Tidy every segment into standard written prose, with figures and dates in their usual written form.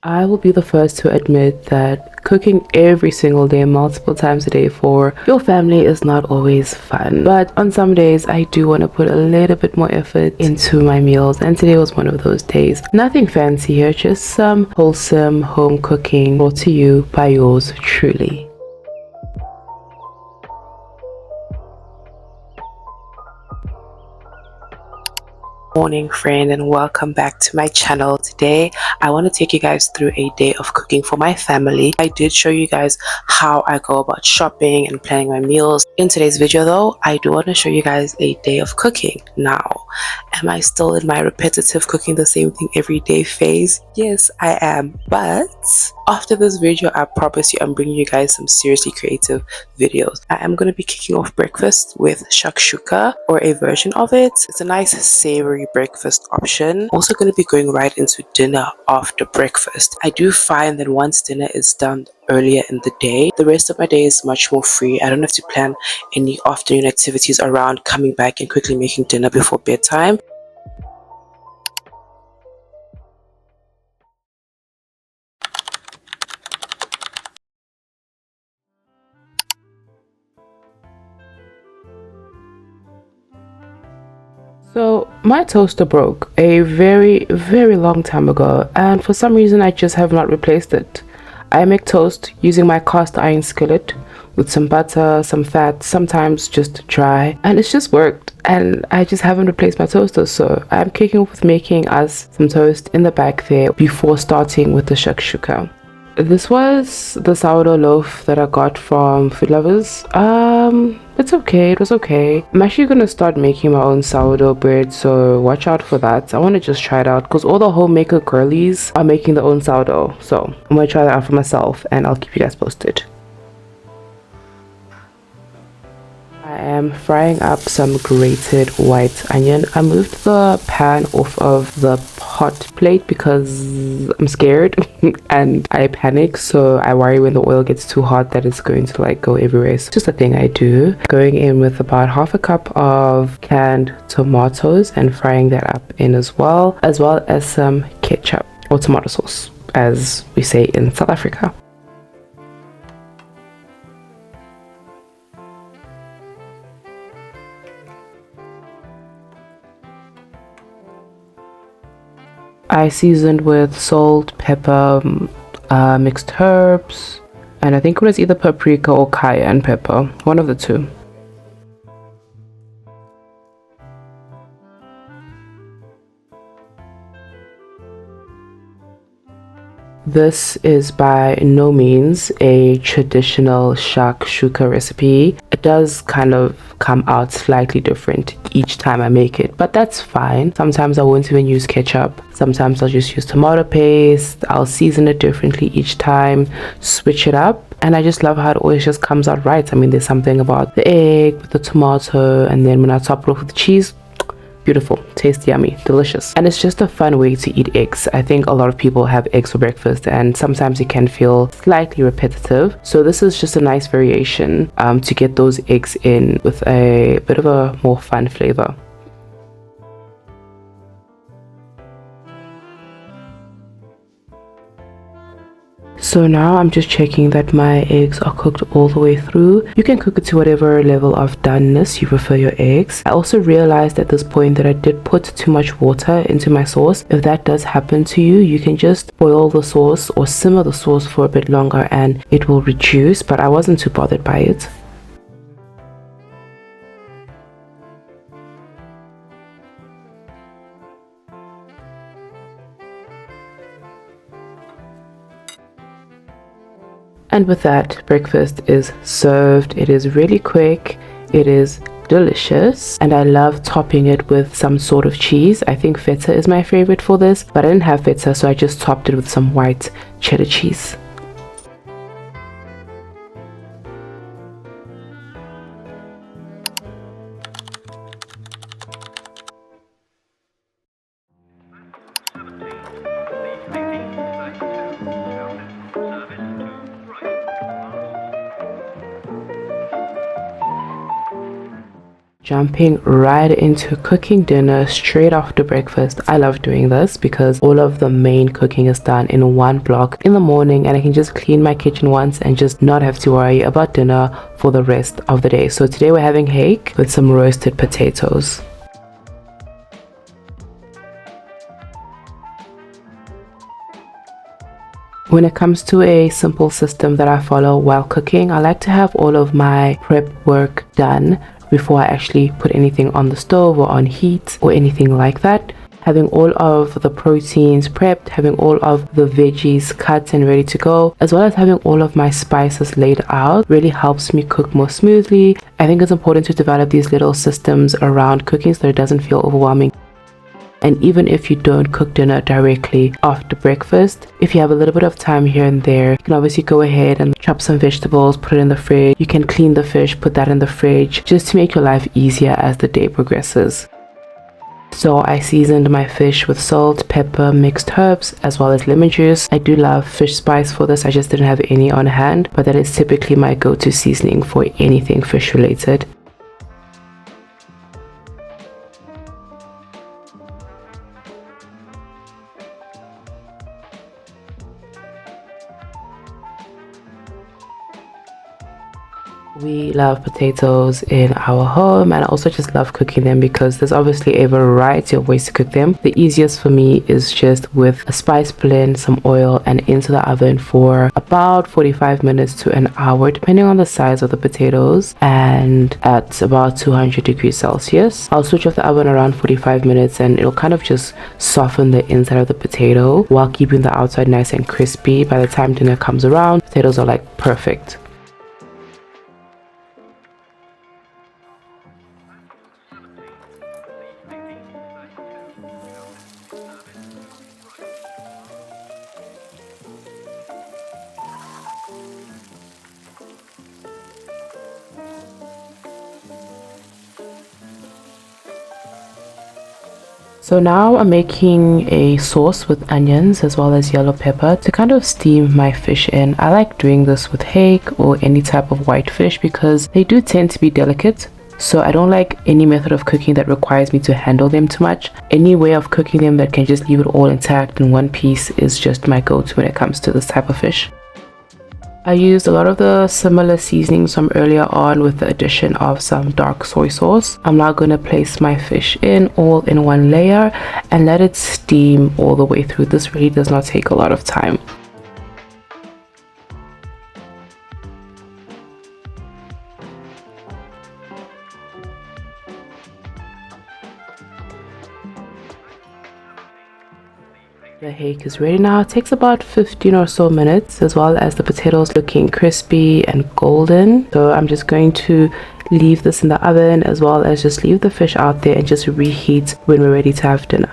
I will be the first to admit that cooking every single day, multiple times a day for your family is not always fun. But on some days, I do want to put a little bit more effort into my meals, and today was one of those days. Nothing fancy here, just some wholesome home cooking brought to you by yours truly. Morning friend, and welcome back to my channel. Today I want to take you guys through a day of cooking for my family. I did show you guys how I go about shopping and planning my meals in today's video, though I do want to show you guys a day of cooking. Now, am I still in my repetitive cooking the same thing every day phase? Yes, I am, but after this video I promise you I'm bringing you guys some seriously creative videos. I am going to be kicking off breakfast with shakshuka, or a version of it. It's a nice savory breakfast option. Also going to be going right into dinner after breakfast. I do find that once dinner is done earlier in the day, the rest of my day is much more free. I don't have to plan any afternoon activities around coming back and quickly making dinner before bedtime. So my toaster broke a very long time ago, and for some reason I just have not replaced it. I make toast using my cast iron skillet with some butter, some fat, sometimes just dry, and it's just worked, and I just haven't replaced my toaster. So I'm kicking off with making us some toast in the back there before starting with the shakshuka. This was the sourdough loaf that I got from Food Lovers. It's okay, it was okay. I'm actually gonna start making my own sourdough bread, so watch out for that. I want to just try it out because all the homemaker girlies are making their own sourdough, so I'm gonna try that out for myself and I'll keep you guys posted. I am frying up some grated white onion. I moved the pan off of the hot plate because I'm scared and I panic, so I worry when the oil gets too hot that it's going to like go everywhere. It's just a thing I do. Going in with about half a cup of canned tomatoes and frying that up in as well as some ketchup, or tomato sauce as we say in South Africa. I seasoned with salt, pepper, mixed herbs, and I think it was either paprika or cayenne pepper, one of the two. This is by no means a traditional shakshuka recipe. It does kind of come out slightly different each time I make it, but that's fine. Sometimes I won't even use ketchup. Sometimes I'll just use tomato paste. I'll season it differently each time, switch it up. And I just love how it always just comes out right. I mean, there's something about the egg with the tomato, and then when I top it off with the cheese, beautiful, tastes yummy, delicious. And it's just a fun way to eat eggs. I think a lot of people have eggs for breakfast and sometimes it can feel slightly repetitive. So this is just a nice variation to get those eggs in with a bit of a more fun flavor. So now I'm just checking that my eggs are cooked all the way through. You can cook it to whatever level of doneness you prefer your eggs. I also realized at this point that I did put too much water into my sauce. If that does happen to you, you can just boil the sauce or simmer the sauce for a bit longer and it will reduce, but I wasn't too bothered by it. And with that, breakfast is served. It is really quick, it is delicious, and I love topping it with some sort of cheese. I think feta is my favorite for this, but I didn't have feta, so I just topped it with some white cheddar cheese. Jumping right into cooking dinner straight after breakfast. I love doing this because all of the main cooking is done in one block in the morning, and I can just clean my kitchen once and just not have to worry about dinner for the rest of the day. So today we're having hake with some roasted potatoes. When it comes to a simple system that I follow while cooking, I like to have all of my prep work done before I actually put anything on the stove or on heat or anything like that. Having all of the proteins prepped, having all of the veggies cut and ready to go, as well as having all of my spices laid out really helps me cook more smoothly. I think it's important to develop these little systems around cooking so that it doesn't feel overwhelming. And even if you don't cook dinner directly after breakfast, if you have a little bit of time here and there, you can obviously go ahead and chop some vegetables, put it in the fridge. You can clean the fish, put that in the fridge, just to make your life easier as the day progresses. So I seasoned my fish with salt, pepper, mixed herbs, as well as lemon juice. I do love fish spice for this. I just didn't have any on hand, but that is typically my go-to seasoning for anything fish related. We love potatoes in our home, and I also just love cooking them because there's obviously a variety of ways to cook them. The easiest for me is just with a spice blend, some oil, and into the oven for about 45 minutes to an hour depending on the size of the potatoes, and at about 200 degrees Celsius. I'll switch off the oven around 45 minutes and it'll kind of just soften the inside of the potato while keeping the outside nice and crispy. By the time dinner comes around, potatoes are like perfect. So now I'm making a sauce with onions as well as yellow pepper to kind of steam my fish in. I like doing this with hake or any type of white fish because they do tend to be delicate. So I don't like any method of cooking that requires me to handle them too much. Any way of cooking them that can just leave it all intact in one piece is just my go-to when it comes to this type of fish. I used a lot of the similar seasonings from earlier on with the addition of some dark soy sauce. I'm now going to place my fish in all in one layer and let it steam all the way through. This really does not take a lot of time. The hake is ready now. It takes about 15 or so minutes, as well as the potatoes looking crispy and golden. So I'm just going to leave this in the oven, as well as just leave the fish out there and just reheat when we're ready to have dinner.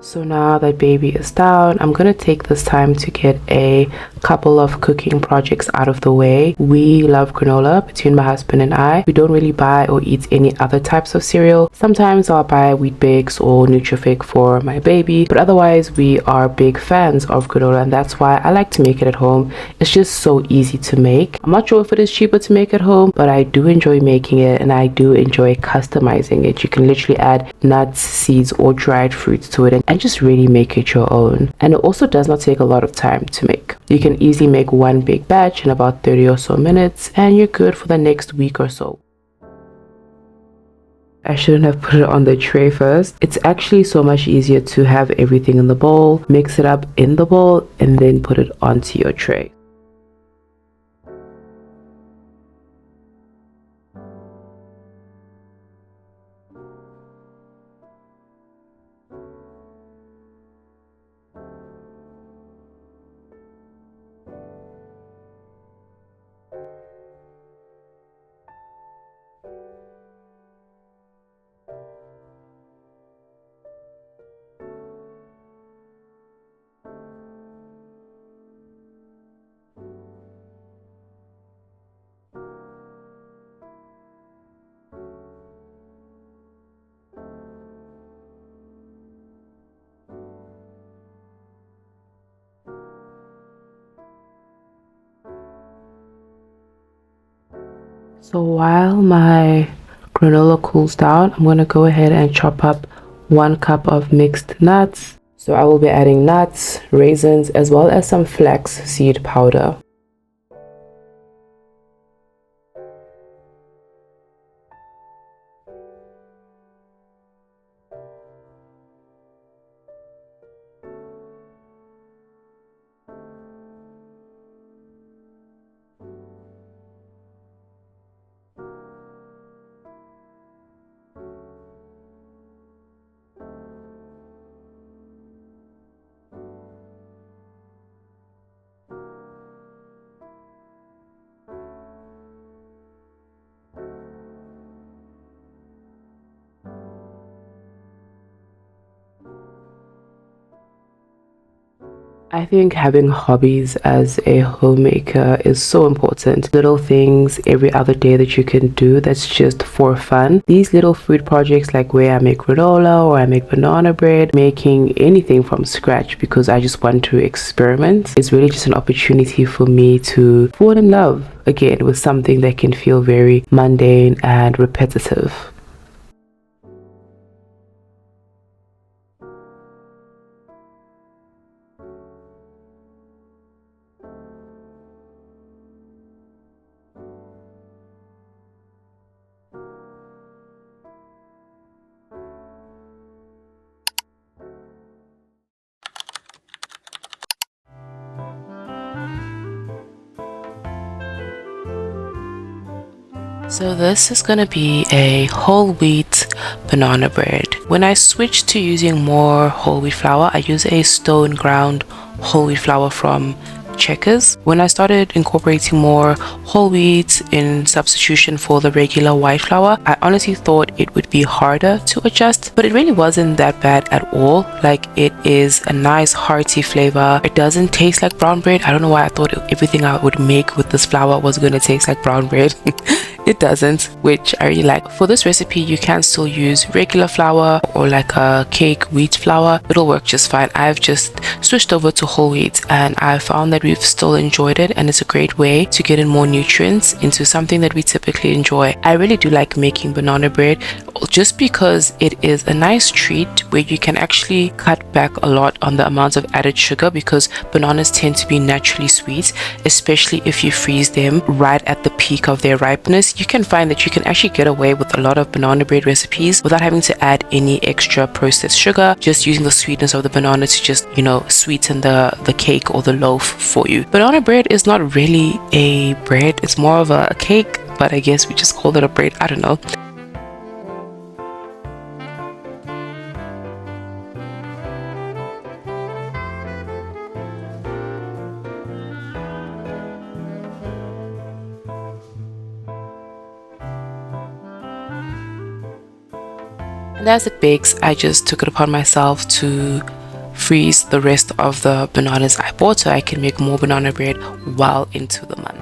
So now that baby is down, I'm gonna take this time to get a couple of cooking projects out of the way. We love granola between my husband and I. We don't really buy or eat any other types of cereal. Sometimes I'll buy Wheat Bix or Nutrifix for my baby, but otherwise we are big fans of granola, and that's why I like to make it at home. It's just so easy to make. I'm not sure if it is cheaper to make at home, but I do enjoy making it and I do enjoy customizing it. You can literally add nuts, seeds, or dried fruits to it and just really make it your own. And it also does not take a lot of time to make. You can easily make one big batch in about 30 or so minutes and you're good for the next week or so. I shouldn't have put it on the tray first. It's actually so much easier to have everything in the bowl, mix it up in the bowl, and then put it onto your tray. So while my granola cools down, I'm going to go ahead and chop up 1 cup of mixed nuts. So I will be adding nuts, raisins, as well as some flax seed powder. I think having hobbies as a homemaker is so important. Little things every other day that you can do that's just for fun. These little food projects, like where I make granola or I make banana bread, making anything from scratch because I just want to experiment, is really just an opportunity for me to fall in love again with something that can feel very mundane and repetitive. So this is going to be a whole wheat banana bread. When I switched to using more whole wheat flour, I use a stone ground whole wheat flour from Checkers. When I started incorporating more whole wheat in substitution for the regular white flour, I honestly thought it would be harder to adjust, but it really wasn't that bad at all. Like, it is a nice hearty flavor. It doesn't taste like brown bread. I don't know why I thought everything I would make with this flour was going to taste like brown bread. It doesn't, which I really like. For this recipe, you can still use regular flour or like a cake wheat flour. It'll work just fine. I've just switched over to whole wheat and I found that we've still enjoyed it, and it's a great way to get in more nutrients into something that we typically enjoy. I really do like making banana bread just because it is a nice treat where you can actually cut back a lot on the amount of added sugar, because bananas tend to be naturally sweet, especially if you freeze them right at the peak of their ripeness. You can find that you can actually get away with a lot of banana bread recipes without having to add any extra processed sugar, just using the sweetness of the banana to just, sweeten the cake or the loaf for you. Banana bread is not really a bread, it's more of a cake, but I guess we just call it a bread. I don't know. And as it bakes, I just took it upon myself to freeze the rest of the bananas I bought so I can make more banana bread well into the month.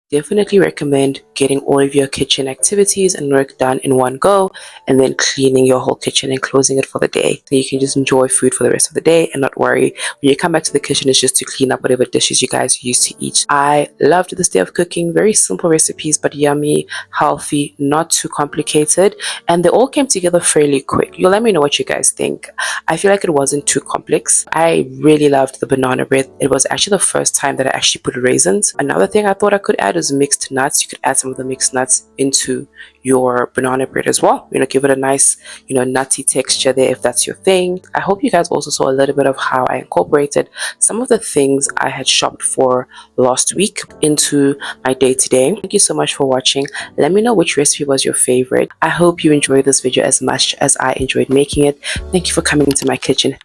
Definitely recommend getting all of your kitchen activities and work done in one go, and then cleaning your whole kitchen and closing it for the day, so you can just enjoy food for the rest of the day and not worry when you come back to the kitchen. It's just to clean up whatever dishes you guys used to eat. I loved this day of cooking. Very simple recipes, but yummy, healthy, not too complicated, and they all came together fairly quick. You let me know what you guys think. I feel like it wasn't too complex. I really loved the banana bread. It was actually the first time that I actually put raisins. Another thing I thought I could add that is mixed nuts, you could add some of the mixed nuts into your banana bread as well. Give it a nice, nutty texture there if that's your thing. I hope you guys also saw a little bit of how I incorporated some of the things I had shopped for last week into my day-to-day. Thank you so much for watching. Let me know which recipe was your favorite. I hope you enjoyed this video as much as I enjoyed making it. Thank you for coming into my kitchen.